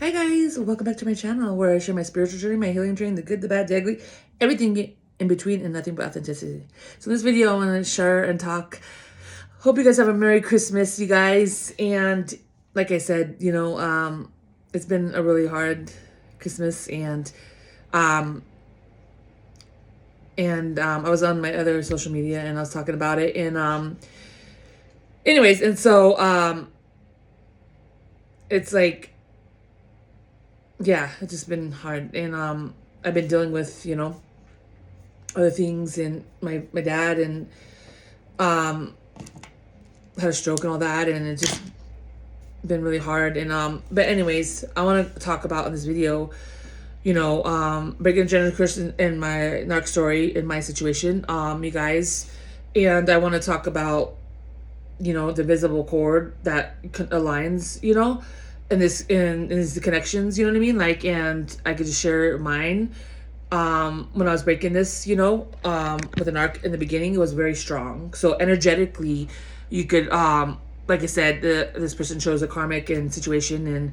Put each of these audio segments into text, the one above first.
Hi guys, welcome back to my channel where I share my spiritual journey, my healing journey, the good, the bad, the ugly, everything in between and nothing but authenticity. So in this video, I want to share and talk. Hope you guys have a Merry Christmas, you guys. And like I said, it's been a really hard Christmas I was on my other social media and I was talking about it. And anyways, and so it's like, yeah, it's just been hard. And I've been dealing with, other things, and my dad and had a stroke and all that, and it's just been really hard. And but anyways, I want to talk about in this video, breaking gender curse in my narc story, in my situation, you guys. And I want to talk about, the visible cord that aligns, and is the connections, you know what I mean? Like, and I could just share mine. When I was breaking this, with an arc in the beginning, it was very strong. So energetically, you could, like I said, this person chose a karmic and situation. And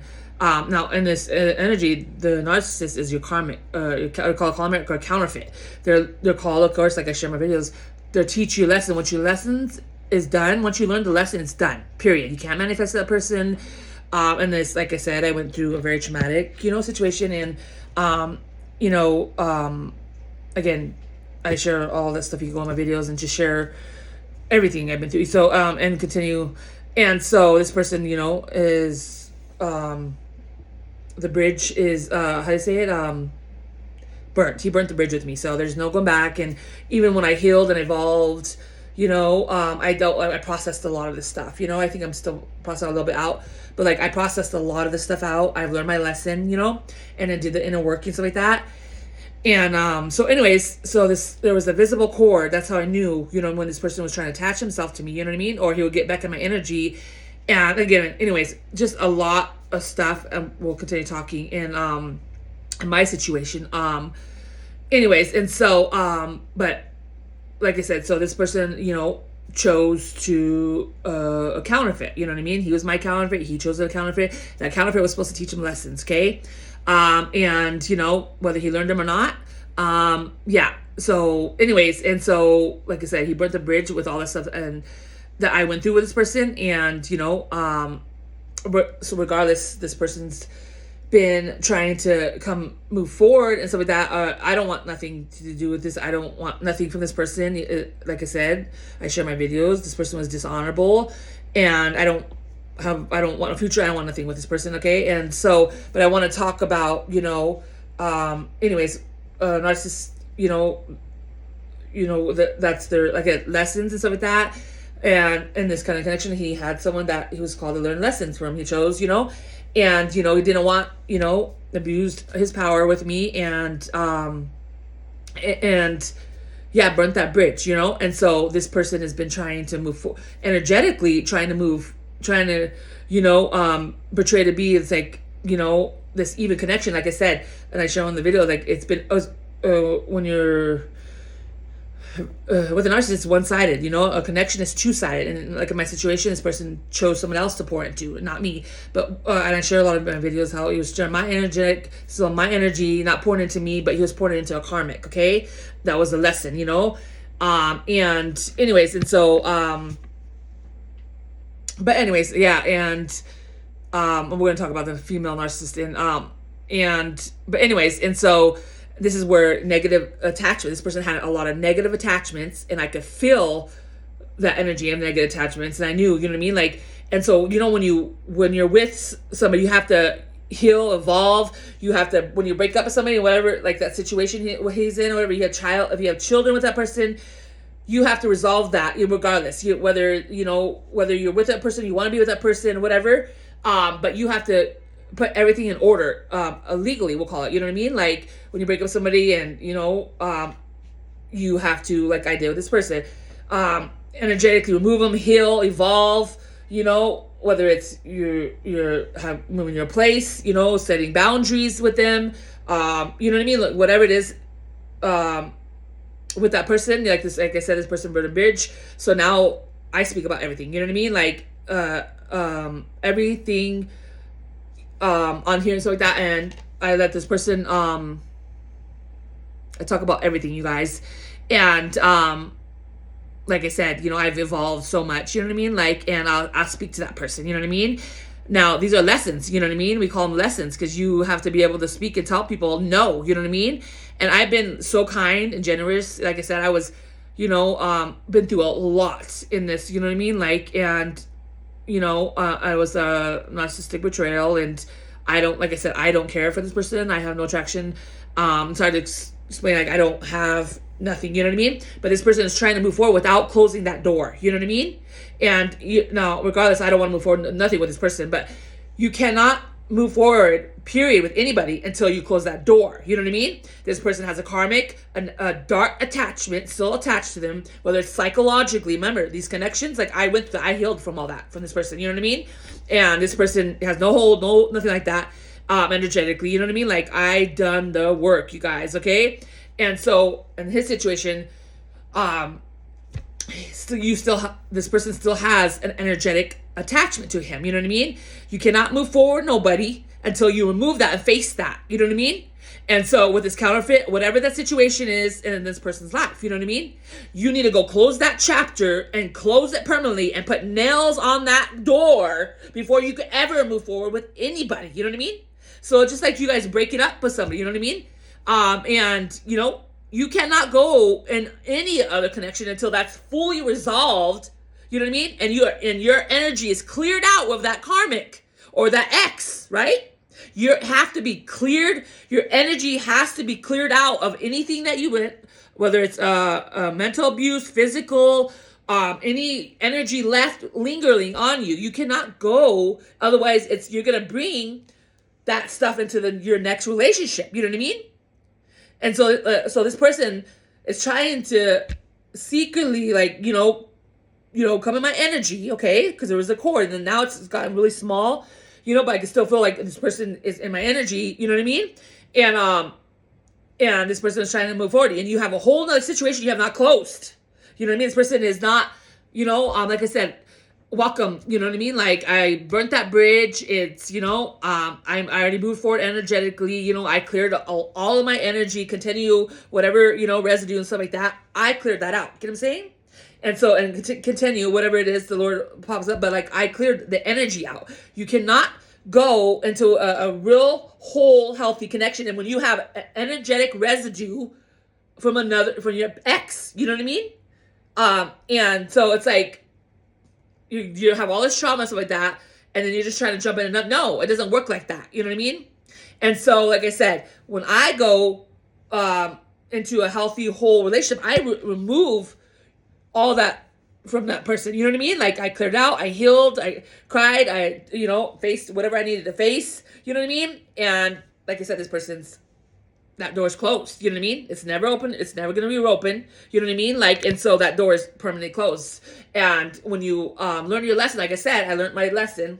now in this energy, the narcissist is your karmic, I call it karmic or counterfeit. They're called, of course, like I share in my videos, they'll teach you a lesson. Once your lessons is done, once you learn the lesson, it's done, period. You can't manifest that person. And this, like I said, I went through a very traumatic, situation. And, again, I share all that stuff. You can go on my videos and just share everything I've been through. So, and continue. And so this person, is, the bridge is, how do you say it? Burnt. He burnt the bridge with me. So there's no going back. And even when I healed and evolved, I processed a lot of this stuff. I think I'm still processing a little bit out, but like I processed a lot of this stuff out. I've learned my lesson, and I did the inner work and stuff like that. And so anyways, there was a visible cord. That's how I knew, when this person was trying to attach himself to me, you know what I mean? Or he would get back in my energy. And again, anyways, just a lot of stuff. And we'll continue talking in my situation. Anyways, and so, but like I said, so this person, chose to a counterfeit, you know what I mean? He was my counterfeit. He chose a counterfeit. That counterfeit was supposed to teach him lessons, okay? And, whether he learned them or not. Yeah. So anyways, and so, like I said, he burnt the bridge with all that stuff and that I went through with this person. And, so regardless, this person's been trying to move forward and stuff like that. I don't want nothing to do with this. I don't want nothing from this person. Like I said, I share my videos. This person was dishonorable, and I don't want a future. I don't want nothing with this person. Okay. And so, but I want to talk about, anyways, narcissists, that's their, like, lessons and stuff like that. And in this kind of connection, he had someone that he was called to learn lessons from. He chose, and, he didn't want, abused his power with me, and yeah, burnt that bridge, and so this person has been trying to move forward, energetically trying to, portray to be, it's like, this even connection, like I said, and I show in the video, like it's been, when you're, with a narcissist, it's one-sided, a connection is two-sided. And like in my situation, this person chose someone else to pour into, not me. But and I share a lot of my videos how he was sharing my energy, not pouring into me, but he was pouring into a karmic. Okay, that was a lesson, and anyways, and so but anyways, yeah. And we're going to talk about the female narcissist. But anyways, and so this is where negative attachment. This person had a lot of negative attachments, and I could feel that energy of negative attachments. And I knew, you know what I mean? Like, and so, when you're with somebody, you have to heal, evolve. You have to, when you break up with somebody, whatever, like that situation he's in, or whatever, if you have children with that person, you have to resolve that regardless. Whether you're with that person, you want to be with that person, whatever. But you have to put everything in order, legally, we'll call it, you know what I mean? Like when you break up with somebody and, you have to, like I did with this person, energetically remove them, heal, evolve, whether it's you're moving your place, setting boundaries with them, you know what I mean? Like whatever it is, with that person, like I said, this person burned a bridge. So now I speak about everything, you know what I mean? Like, everything on here and stuff like that, and I let this person I talk about everything, you guys. And like I said, I've evolved so much, you know what I mean? Like, and I'll speak to that person, you know what I mean? Now, these are lessons, you know what I mean? We call them lessons because you have to be able to speak and tell people no, you know what I mean? And I've been so kind and generous. Like I said, I was, been through a lot in this, you know what I mean? Like, and, I was a narcissistic betrayal, and I don't, like I said, I don't care for this person. I have no attraction. So I had to explain, like, I don't have nothing, you know what I mean? But this person is trying to move forward without closing that door, you know what I mean? And now, regardless, I don't want to move forward, nothing with this person, but you cannot move forward, period, with anybody until you close that door. You know what I mean? This person has a karmic, a dark attachment still attached to them, whether it's psychologically. Remember, these connections, like I healed from all that from this person, you know what I mean? And this person has no hold, no, nothing like that, energetically, you know what I mean? Like, I done the work, you guys, okay? And so, in his situation, this person still has an energetic attachment to him. You know what I mean? You cannot move forward, nobody, until you remove that and face that. You know what I mean? And so with this counterfeit, whatever that situation is in this person's life, you know what I mean? You need to go close that chapter and close it permanently and put nails on that door before you could ever move forward with anybody. You know what I mean? So it's just like you guys breaking up with somebody. You know what I mean? And you cannot go in any other connection until that's fully resolved. You know what I mean? And your energy is cleared out of that karmic or that ex, right? You have to be cleared. Your energy has to be cleared out of anything that you went, whether it's mental abuse, physical, any energy left lingering on you. You cannot go. Otherwise, you're gonna bring that stuff into your next relationship. You know what I mean? And so this person is trying to secretly, like, come in my energy, okay? Because there was a cord, and then now it's gotten really small, but I can still feel like this person is in my energy, you know what I mean? And this person is trying to move forward, and you have a whole nother situation you have not closed. You know what I mean? This person is not, like I said, welcome, you know what I mean? Like, I burnt that bridge. It's, I already moved forward energetically. I cleared all of my energy, continue whatever, residue and stuff like that. I cleared that out. Get what I'm saying? And so, and continue whatever it is the Lord pops up. But like, I cleared the energy out. You cannot go into a real whole healthy connection. And when you have energetic residue from your ex, you know what I mean? And so it's like, you have all this trauma and stuff like that, and then you're just trying to jump in and no, it doesn't work like that. You know what I mean? And so, like I said, when I go into a healthy, whole relationship, I remove all that from that person. You know what I mean? Like, I cleared out, I healed, I cried, I, faced whatever I needed to face. You know what I mean? And like I said, that door's closed. You know what I mean? It's never open. It's never going to be open. You know what I mean? Like, and so that door is permanently closed. And when you learn your lesson, like I said, I learned my lesson.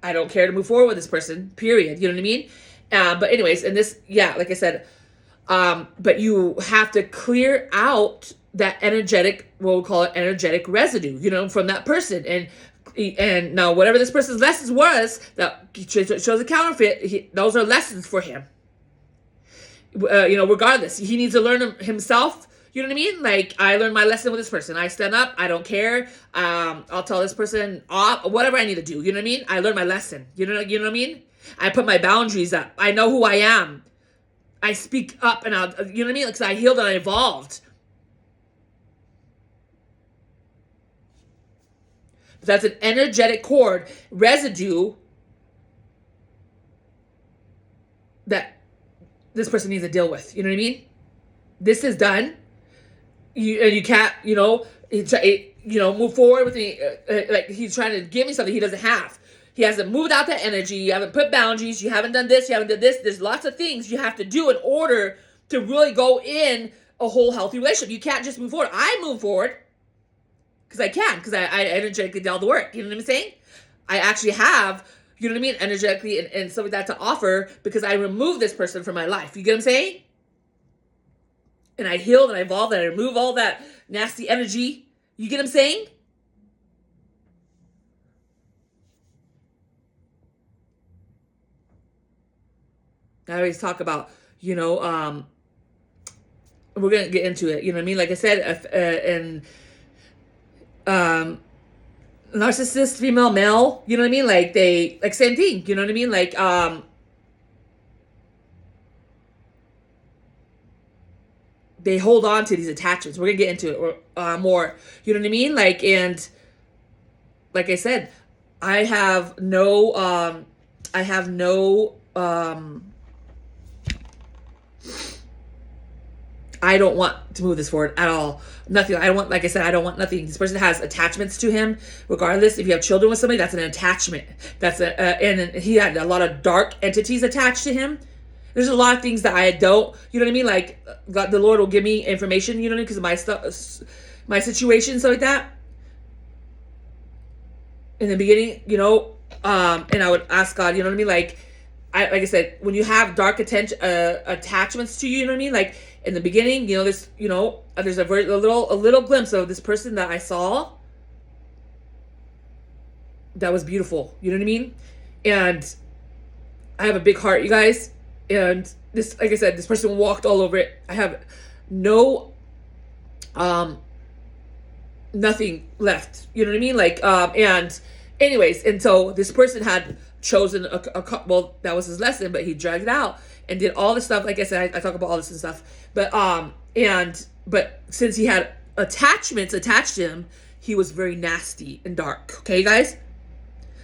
I don't care to move forward with this person, period. You know what I mean? But anyways, and this, yeah, like I said, but you have to clear out that energetic, what we'll call it, energetic residue, from that person. And now whatever this person's lessons was, that shows a counterfeit, those are lessons for him. Regardless, he needs to learn himself. You know what I mean? Like, I learned my lesson with this person. I stand up. I don't care. I'll tell this person off, whatever I need to do. You know what I mean? I learned my lesson. You know what I mean? I put my boundaries up. I know who I am. I speak up, and you know what I mean? Because I healed and I evolved. That's an energetic cord residue that this person needs to deal with. You know what I mean? This is done. You can't, move forward with me. Like, he's trying to give me something he doesn't have. He hasn't moved out that energy. You haven't put boundaries. You haven't done this. You haven't done this. There's lots of things you have to do in order to really go in a whole healthy relationship. You can't just move forward. I move forward because I can, because I energetically did all the work. You know what I'm saying? I actually have, you know what I mean, energetically and stuff like that to offer, because I removed this person from my life. You get what I'm saying? And I healed and I evolved and I removed all that nasty energy. You get what I'm saying? I always talk about, we're gonna get into it. You know what I mean? Like I said, and um, narcissist, female, male. You know what I mean? Like they like same thing. You know what I mean? Like they hold on to these attachments. We're gonna get into it more. You know what I mean? Like, and like I said, I have no I don't want to move this forward at all. Nothing. I don't want, like I said, I don't want nothing. This person has attachments to him, regardless. If you have children with somebody, that's an attachment. That's and he had a lot of dark entities attached to him. There's a lot of things that I don't, you know what I mean? Like, God, the Lord will give me information, you know what I mean? Because of my stuff, my situation, stuff like that. In the beginning, and I would ask God, you know what I mean? Like I said, when you have dark attachments to you, you know what I mean? Like in the beginning, there's a little glimpse of this person that I saw that was beautiful. You know what I mean? And I have a big heart, you guys. And this, like I said, this person walked all over it. I have no, nothing left. You know what I mean? Like, and anyways, and so this person had chosen a couple, well, that was his lesson, but he dragged it out and did all this stuff. Like I said, I talk about all this and stuff, but since he had attachments attached to him, he was very nasty and dark. Okay, guys?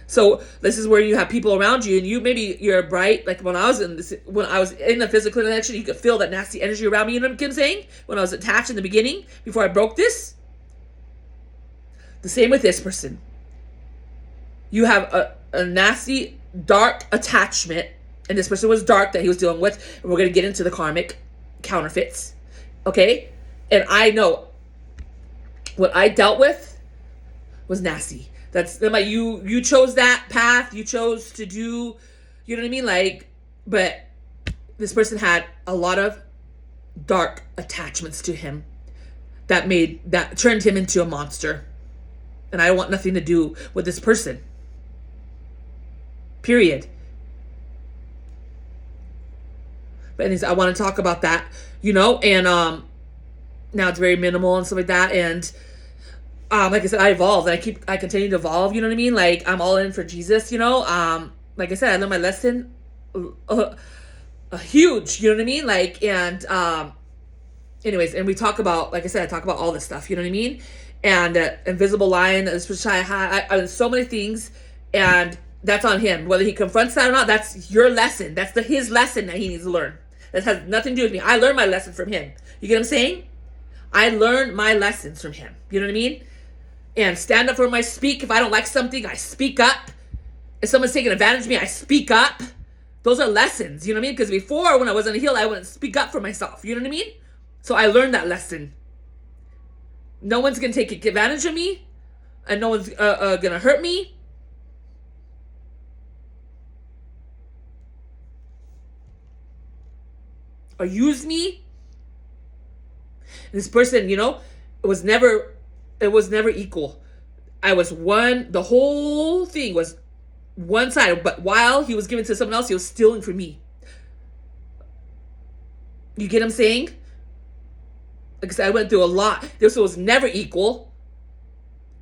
So this is where you have people around you, and you're bright. Like when I was in the physical connection, you could feel that nasty energy around me. You know what I'm saying? When I was attached in the beginning, before I broke this. The same with this person. You have a nasty, dark attachment, and this person was dark that he was dealing with, and we're going to get into the karmic counterfeits, okay? And I know what I dealt with was nasty. That's like you chose that path, you chose to do, you know what I mean? Like, but this person had a lot of dark attachments to him that turned him into a monster. And I want nothing to do with this person. Period. But anyways, I want to talk about that, and now it's very minimal and stuff like that. And like I said, I evolved and I continue to evolve, you know what I mean? Like I'm all in for Jesus, like I said, I learned my lesson huge, you know what I mean? Like, and anyways, and we talk about, like I said, I talk about all this stuff, you know what I mean? And invisible line, this was I so many things, and that's on him. Whether he confronts that or not, that's your lesson. That's his lesson that he needs to learn. That has nothing to do with me. I learned my lesson from him. You get what I'm saying? I learned my lessons from him. You know what I mean? And stand up for him. I speak. If I don't like something, I speak up. If someone's taking advantage of me, I speak up. Those are lessons. You know what I mean? Because before, when I wasn't healed, I wouldn't speak up for myself. You know what I mean? So I learned that lesson. No one's going to take advantage of me, and no one's going to hurt me. Or use me. This person, it was never equal. I was the whole thing was one side, but while he was giving to someone else, he was stealing from me. You get what I'm saying? Like I said, I went through a lot. This was never equal.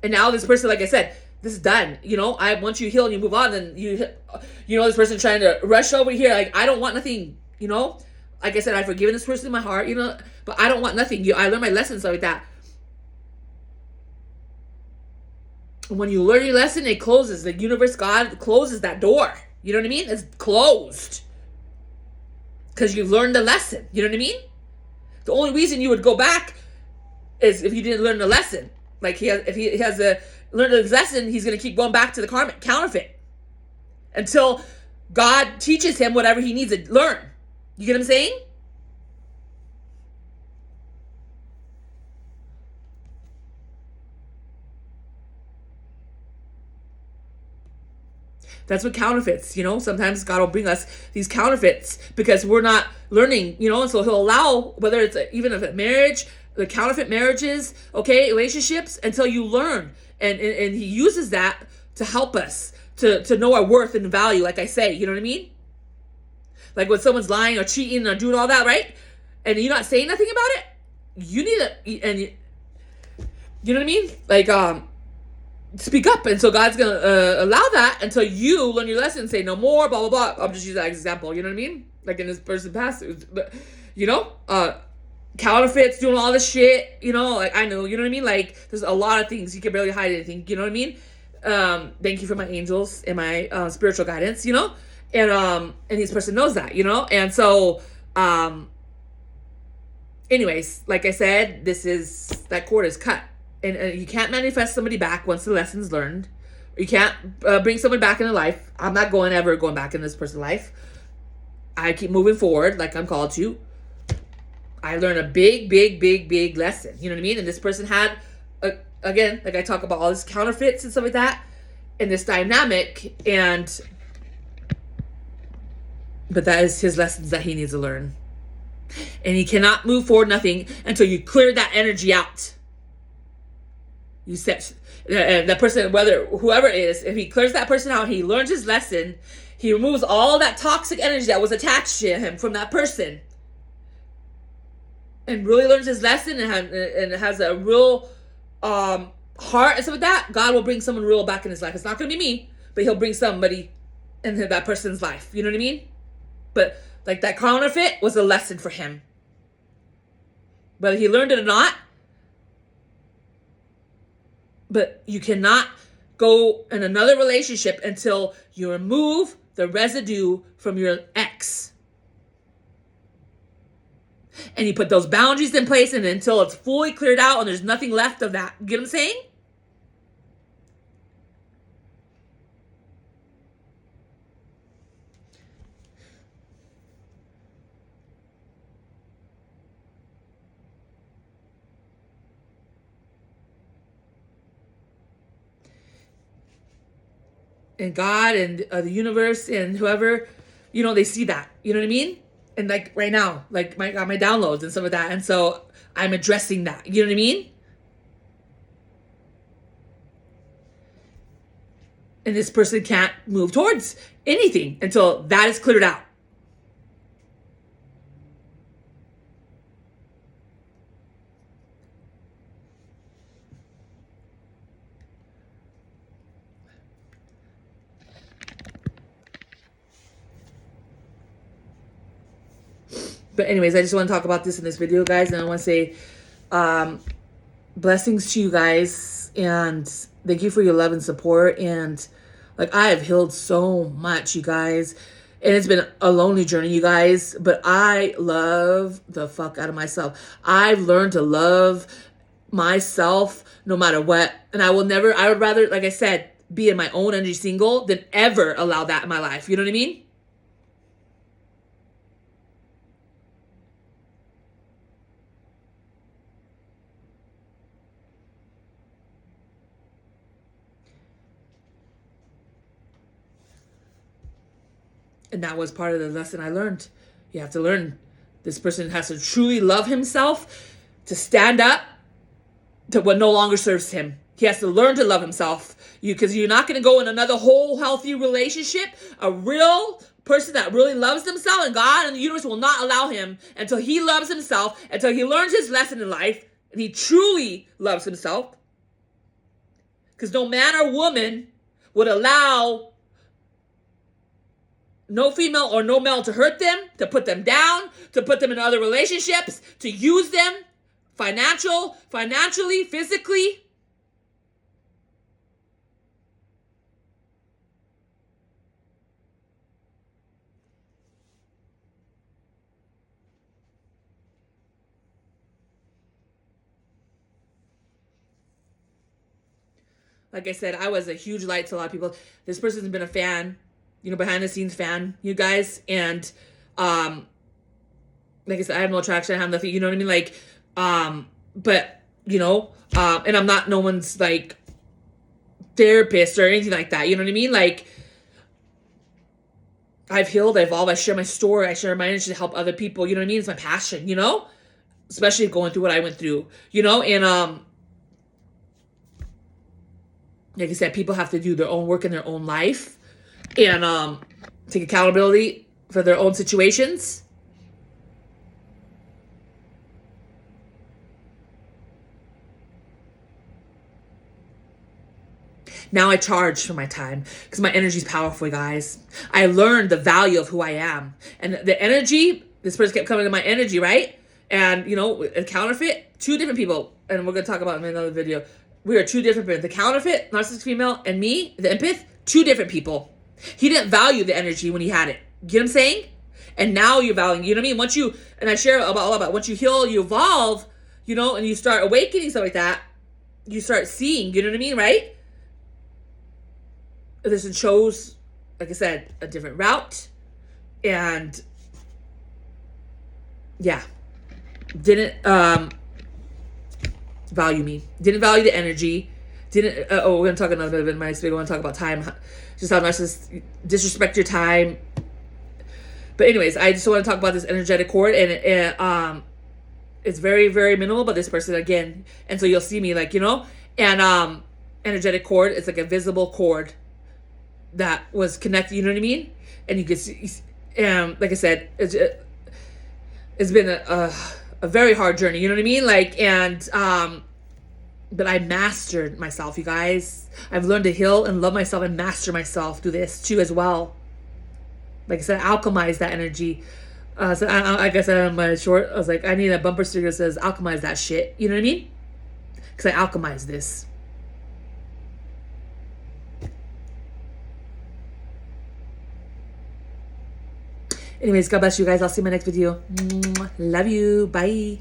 And now this person, like I said, this is done. I once you heal and you move on, then this person trying to rush over here. Like, I don't want nothing, Like I said, I've forgiven this person in my heart, but I don't want nothing. I learned my lessons like that. When you learn your lesson, it closes. The universe, God closes that door. You know what I mean? It's closed. Because you learned the lesson. You know what I mean? The only reason you would go back is if you didn't learn the lesson. Like if he has learned his lesson, he's going to keep going back to the karmic counterfeit until God teaches him whatever he needs to learn. You get what I'm saying? That's what counterfeits, sometimes God will bring us these counterfeits because we're not learning, and so he'll allow, whether it's even a marriage, the counterfeit marriages, okay, relationships, until you learn. And he uses that to help us to know our worth and value, like I say, you know what I mean? Like when someone's lying or cheating or doing all that, right? And you're not saying nothing about it, you need to, and you know what I mean? Like, speak up. And so God's going to allow that until you learn your lesson and say no more, blah, blah, blah. I'm just using that example. You know what I mean? Like in this person past, you know, counterfeits, doing all this shit, you know, like I know, you know what I mean? Like there's a lot of things. You can barely hide anything. You know what I mean? Thank you for my angels and my spiritual guidance, you know? And this person knows that, you know? And so, anyways, like I said, that cord is cut. And you can't manifest somebody back once the lesson's learned. You can't bring someone back into life. I'm not ever going back in this person's life. I keep moving forward like I'm called to. I learned a big lesson. You know what I mean? And this person had, again, like I talk about all this counterfeits and stuff like that, and this dynamic, but that is his lessons that he needs to learn. And he cannot move forward nothing until you clear that energy out. You said that person, whoever it is, if he clears that person out, he learns his lesson, he removes all that toxic energy that was attached to him from that person, and really learns his lesson and has a real heart and stuff like that, God will bring someone real back in his life. It's not going to be me, but he'll bring somebody into that person's life. You know what I mean? But like that counterfeit was a lesson for him. Whether he learned it or not, but you cannot go in another relationship until you remove the residue from your ex. And you put those boundaries in place, and until it's fully cleared out and there's nothing left of that. Get what I'm saying? And God and the universe and whoever, you know, they see that. You know what I mean? And like right now, like my downloads and stuff like that. And so I'm addressing that. You know what I mean? And this person can't move towards anything until that is cleared out. But anyways, I just want to talk about this in this video, guys. And I want to say blessings to you guys. And thank you for your love and support. And like I have healed so much, you guys. And it's been a lonely journey, you guys. But I love the fuck out of myself. I've learned to love myself no matter what. And I would rather, like I said, be in my own energy single than ever allow that in my life. You know what I mean? And that was part of the lesson I learned. You have to learn. This person has to truly love himself to stand up to what no longer serves him. He has to learn to love himself. Because you're not going to go in another whole healthy relationship. A real person that really loves themselves, and God and the universe will not allow him until he loves himself, until he learns his lesson in life, and he truly loves himself. Because no man or woman would allow no female or no male to hurt them, to put them down, to put them in other relationships, to use them financially, physically. Like I said, I was a huge light to a lot of people. This person's been a fan, you know, behind the scenes fan, you guys. And like I said, I have no attraction, I have nothing, you know what I mean? Like, but, you know, and I'm not no one's like therapist or anything like that, you know what I mean? Like, I've healed, I've evolved, I share my story, I share my energy to help other people, you know what I mean? It's my passion, you know? Especially going through what I went through, you know? And like I said, people have to do their own work in their own life and take accountability for their own situations. Now I charge for my time because my energy is powerful, guys. I learned the value of who I am. And the energy, this person kept coming to my energy, right? And, you know, a counterfeit, two different people. And we're going to talk about it in another video. We are two different people. The counterfeit, narcissistic female, and me, the empath, two different people. He didn't value the energy when he had it. You know what I'm saying? And now you're valuing, you know what I mean? Once you, and I share all about, once you heal, you evolve, you know, and you start awakening, stuff like that, you start seeing, you know what I mean, right? This chose, like I said, a different route, and yeah, didn't value me, didn't value the energy, didn't. We're gonna talk another bit in my next video. I want to talk about time, just how narcissists disrespect your time. But anyways, I just want to talk about this energetic cord, and it's very, very minimal. But this person again, and so you'll see me like, you know, and energetic cord. It's like a visible cord that was connected, you know what I mean? And you could see, like I said, it's been a very hard journey, you know what I mean? Like, and, but I mastered myself, you guys. I've learned to heal and love myself and master myself through this too as well. Like I said, alchemize that energy. So like I said on my short, I was like, I need a bumper sticker that says, alchemize that shit, you know what I mean? Because I alchemized this. Anyways, God bless you guys. I'll see you in my next video. Love you. Bye.